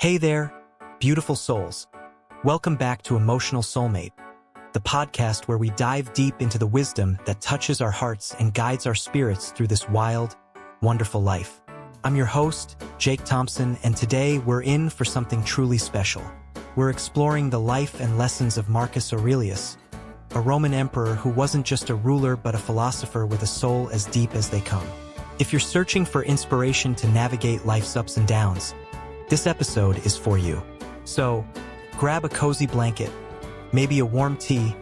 Hey there, beautiful souls. Welcome back to Emotional Soulmate, the podcast where we dive deep into the wisdom that touches our hearts and guides our spirits through this wild, wonderful life. I'm your host, Jake Thompson, and today we're in for something truly special. We're exploring the life and lessons of Marcus Aurelius, a Roman emperor who wasn't just a ruler but a philosopher with a soul as deep as they come. If you're searching for inspiration to navigate life's ups and downs, this episode is for you. So, grab a cozy blanket, maybe a warm tea,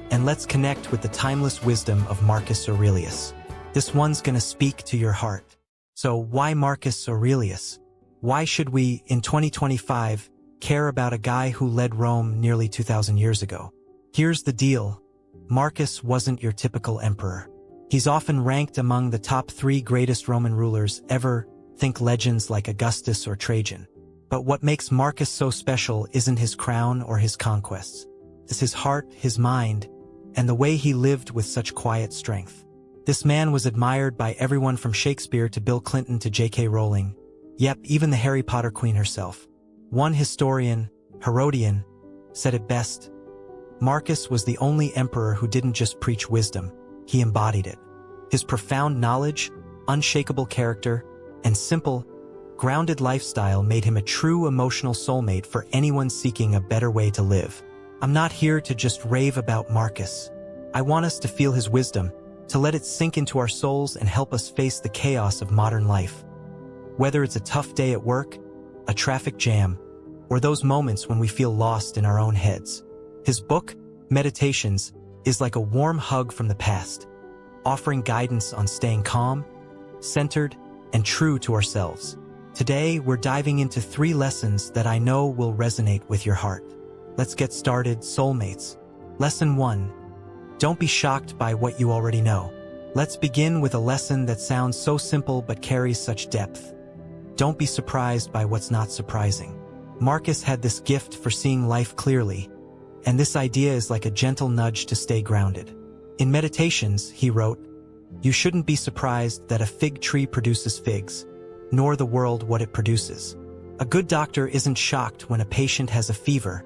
and let's connect with the timeless wisdom of Marcus Aurelius. This one's gonna speak to your heart. So why Marcus Aurelius? Why should we, in 2025, care about a guy who led Rome nearly 2,000 years ago? Here's the deal. Marcus wasn't your typical emperor. He's often ranked among the top 3 greatest Roman rulers ever. Think legends like Augustus or Trajan. But what makes Marcus so special isn't his crown or his conquests. It's his heart, his mind, and the way he lived with such quiet strength. This man was admired by everyone from Shakespeare to Bill Clinton to J.K. Rowling. Yep, even the Harry Potter queen herself. One historian, Herodian, said it best. Marcus was the only emperor who didn't just preach wisdom, he embodied it. His profound knowledge, unshakable character, and simple, grounded lifestyle made him a true emotional soulmate for anyone seeking a better way to live. I'm not here to just rave about Marcus. I want us to feel his wisdom, to let it sink into our souls and help us face the chaos of modern life. Whether it's a tough day at work, a traffic jam, or those moments when we feel lost in our own heads. His book, Meditations, is like a warm hug from the past, offering guidance on staying calm, centered, and true to ourselves. Today, we're diving into 3 lessons that I know will resonate with your heart. Let's get started, soulmates. Lesson 1. Don't be shocked by what you already know. Let's begin with a lesson that sounds so simple but carries such depth. Don't be surprised by what's not surprising. Marcus had this gift for seeing life clearly, and this idea is like a gentle nudge to stay grounded. In Meditations, he wrote, "You shouldn't be surprised that a fig tree produces figs, nor the world what it produces. A good doctor isn't shocked when a patient has a fever,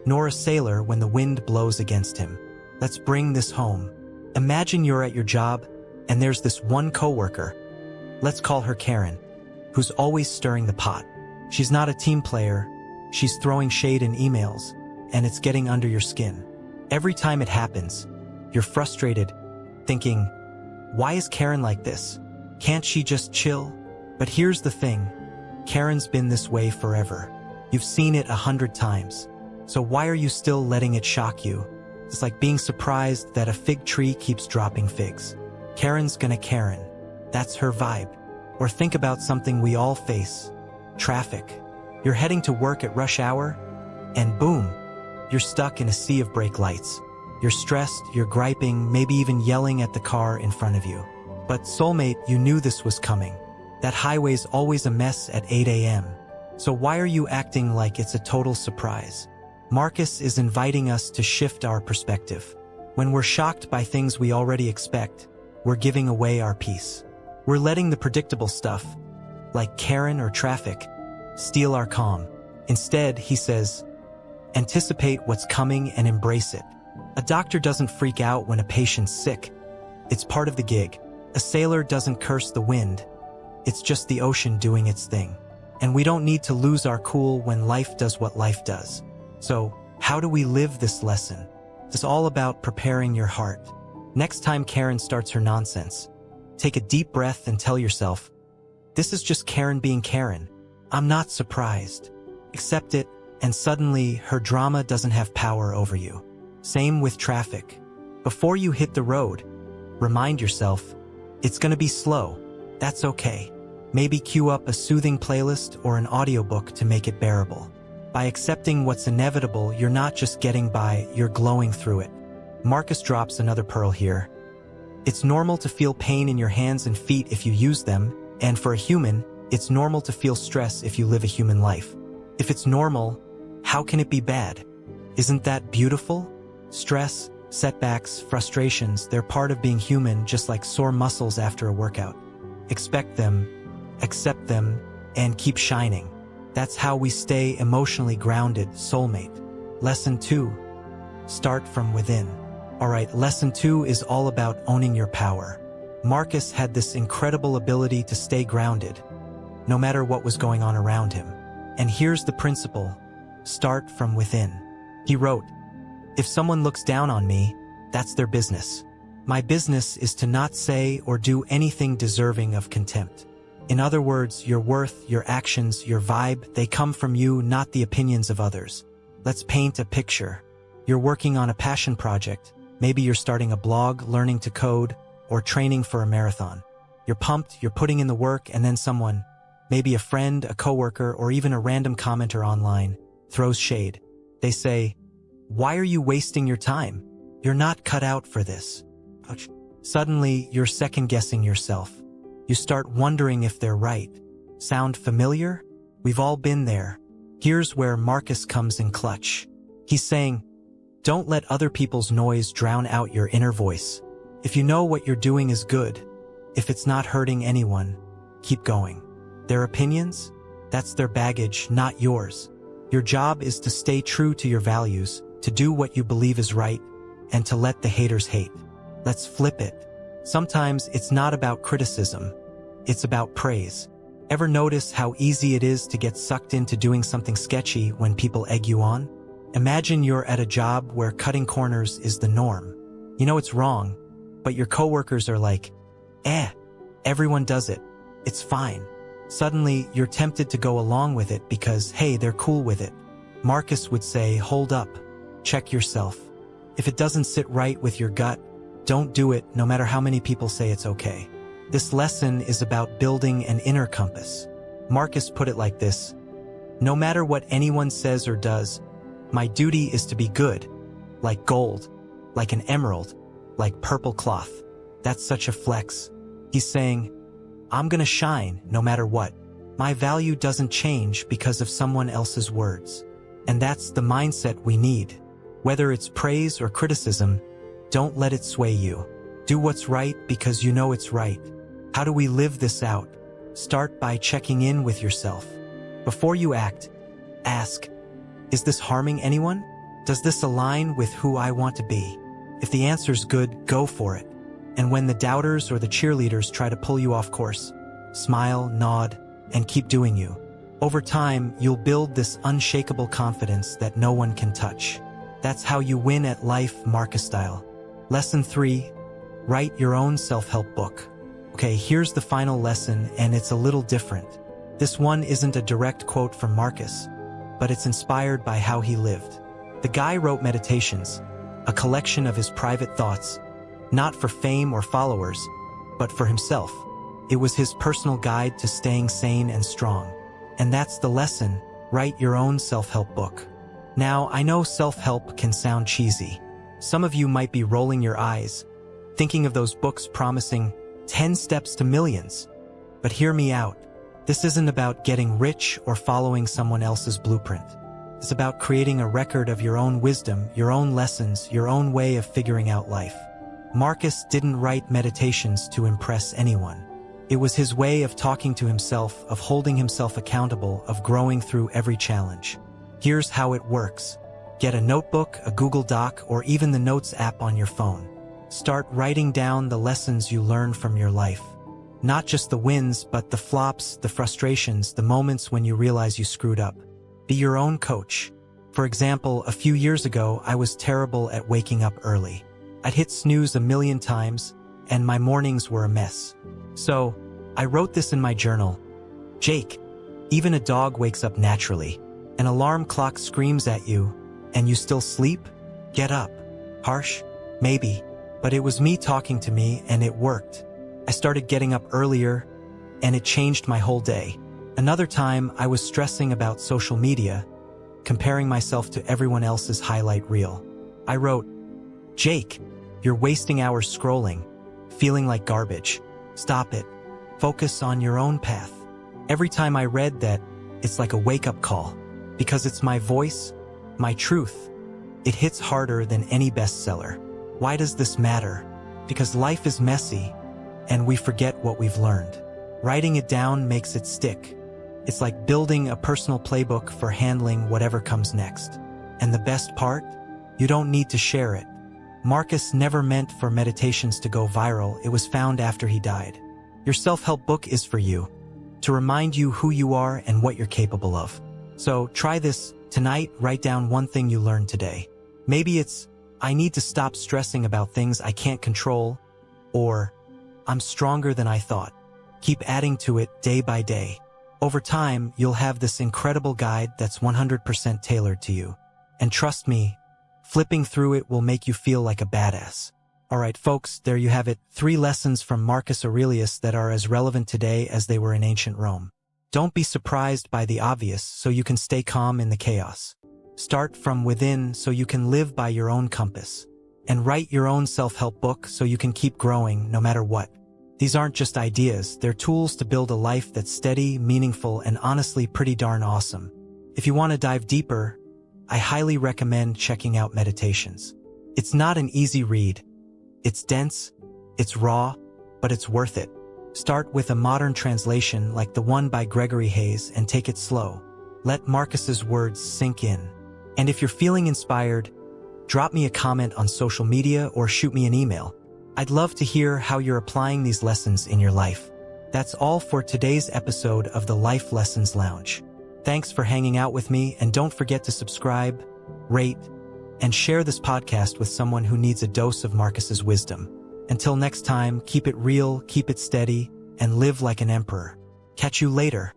nor a sailor when the wind blows against him." Let's bring this home. Imagine you're at your job, and there's this one coworker, let's call her Karen, who's always stirring the pot. She's not a team player, she's throwing shade in emails, and it's getting under your skin. Every time it happens, you're frustrated, thinking, why is Karen like this? Can't she just chill? But here's the thing, Karen's been this way forever. You've seen it 100 times. So why are you still letting it shock you? It's like being surprised that a fig tree keeps dropping figs. Karen's gonna Karen. That's her vibe. Or think about something we all face. Traffic. You're heading to work at rush hour, and boom, you're stuck in a sea of brake lights. You're stressed, you're griping, maybe even yelling at the car in front of you. But soulmate, you knew this was coming. That highway's always a mess at 8 a.m. So why are you acting like it's a total surprise? Marcus is inviting us to shift our perspective. When we're shocked by things we already expect, we're giving away our peace. We're letting the predictable stuff, like Karen or traffic, steal our calm. Instead, he says, anticipate what's coming and embrace it. A doctor doesn't freak out when a patient's sick. It's part of the gig. A sailor doesn't curse the wind. It's just the ocean doing its thing. And we don't need to lose our cool when life does what life does. So, how do we live this lesson? It's all about preparing your heart. Next time Karen starts her nonsense, take a deep breath and tell yourself, this is just Karen being Karen. I'm not surprised. Accept it, and suddenly her drama doesn't have power over you. Same with traffic. Before you hit the road, remind yourself, it's gonna be slow. That's okay. Maybe cue up a soothing playlist or an audiobook to make it bearable. By accepting what's inevitable, you're not just getting by, you're glowing through it. Marcus drops another pearl here. It's normal to feel pain in your hands and feet if you use them, and for a human, it's normal to feel stress if you live a human life. If it's normal, how can it be bad? Isn't that beautiful? Stress, setbacks, frustrations, they're part of being human, just like sore muscles after a workout. Expect them, accept them, and keep shining. That's how we stay emotionally grounded, soulmate. Lesson 2. Start from within. Alright, lesson 2 is all about owning your power. Marcus had this incredible ability to stay grounded, no matter what was going on around him. And here's the principle: start from within. He wrote, "If someone looks down on me, that's their business. My business is to not say or do anything deserving of contempt." In other words, your worth, your actions, your vibe, they come from you, not the opinions of others. Let's paint a picture. You're working on a passion project. Maybe you're starting a blog, learning to code, or training for a marathon. You're pumped, you're putting in the work, and then someone, maybe a friend, a coworker, or even a random commenter online, throws shade. They say, "Why are you wasting your time? You're not cut out for this." Ouch. Suddenly, you're second-guessing yourself. You start wondering if they're right. Sound familiar? We've all been there. Here's where Marcus comes in clutch. He's saying, don't let other people's noise drown out your inner voice. If you know what you're doing is good, if it's not hurting anyone, keep going. Their opinions? That's their baggage, not yours. Your job is to stay true to your values, to do what you believe is right, and to let the haters hate. Let's flip it. Sometimes it's not about criticism, it's about praise. Ever notice how easy it is to get sucked into doing something sketchy when people egg you on? Imagine you're at a job where cutting corners is the norm. You know it's wrong, but your coworkers are like, everyone does it. It's fine. Suddenly, you're tempted to go along with it because, hey, they're cool with it. Marcus would say, hold up, check yourself. If it doesn't sit right with your gut, don't do it, no matter how many people say it's okay. This lesson is about building an inner compass. Marcus put it like this: no matter what anyone says or does, my duty is to be good, like gold, like an emerald, like purple cloth. That's such a flex. He's saying, I'm gonna shine no matter what. My value doesn't change because of someone else's words. And that's the mindset we need. Whether it's praise or criticism, don't let it sway you. Do what's right because you know it's right. How do we live this out? Start by checking in with yourself. Before you act, ask, is this harming anyone? Does this align with who I want to be? If the answer's good, go for it. And when the doubters or the cheerleaders try to pull you off course, smile, nod, and keep doing you. Over time, you'll build this unshakable confidence that no one can touch. That's how you win at life, Marcus style. Lesson 3, write your own self-help book. Okay, here's the final lesson, and it's a little different. This one isn't a direct quote from Marcus, but it's inspired by how he lived. The guy wrote Meditations, a collection of his private thoughts, not for fame or followers, but for himself. It was his personal guide to staying sane and strong. And that's the lesson: write your own self-help book. Now, I know self-help can sound cheesy. Some of you might be rolling your eyes, thinking of those books promising 10 steps to millions. But hear me out. This isn't about getting rich or following someone else's blueprint. It's about creating a record of your own wisdom, your own lessons, your own way of figuring out life. Marcus didn't write Meditations to impress anyone. It was his way of talking to himself, of holding himself accountable, of growing through every challenge. Here's how it works. Get a notebook, a Google Doc, or even the Notes app on your phone. Start writing down the lessons you learned from your life. Not just the wins, but the flops, the frustrations, the moments when you realize you screwed up. Be your own coach. For example, a few years ago, I was terrible at waking up early. I'd hit snooze a million times, and my mornings were a mess. So, I wrote this in my journal. Jake, even a dog wakes up naturally. An alarm clock screams at you, and you still sleep? Get up. Harsh? Maybe. But it was me talking to me, and it worked. I started getting up earlier, and it changed my whole day. Another time, I was stressing about social media, comparing myself to everyone else's highlight reel. I wrote, Jake, you're wasting hours scrolling, feeling like garbage. Stop it. Focus on your own path. Every time I read that, it's like a wake-up call, because it's my voice, my truth. It hits harder than any bestseller. Why does this matter? Because life is messy, and we forget what we've learned. Writing it down makes it stick. It's like building a personal playbook for handling whatever comes next. And the best part? You don't need to share it. Marcus never meant for meditations to go viral. It was found after he died. Your self-help book is for you, to remind you who you are and what you're capable of. So try this tonight. Write down one thing you learned today. Maybe it's, I need to stop stressing about things I can't control, or I'm stronger than I thought. Keep adding to it day by day. Over time, you'll have this incredible guide that's 100% tailored to you. And trust me, flipping through it will make you feel like a badass. Alright folks, there you have it, 3 lessons from Marcus Aurelius that are as relevant today as they were in ancient Rome. Don't be surprised by the obvious so you can stay calm in the chaos. Start from within so you can live by your own compass. And write your own self-help book so you can keep growing no matter what. These aren't just ideas, they're tools to build a life that's steady, meaningful, and honestly pretty darn awesome. If you want to dive deeper, I highly recommend checking out Meditations. It's not an easy read. It's dense, it's raw, but it's worth it. Start with a modern translation like the one by Gregory Hayes and take it slow. Let Marcus's words sink in. And if you're feeling inspired, drop me a comment on social media or shoot me an email. I'd love to hear how you're applying these lessons in your life. That's all for today's episode of the Life Lessons Lounge. Thanks for hanging out with me, and don't forget to subscribe, rate, and share this podcast with someone who needs a dose of Marcus's wisdom. Until next time, keep it real, keep it steady, and live like an emperor. Catch you later.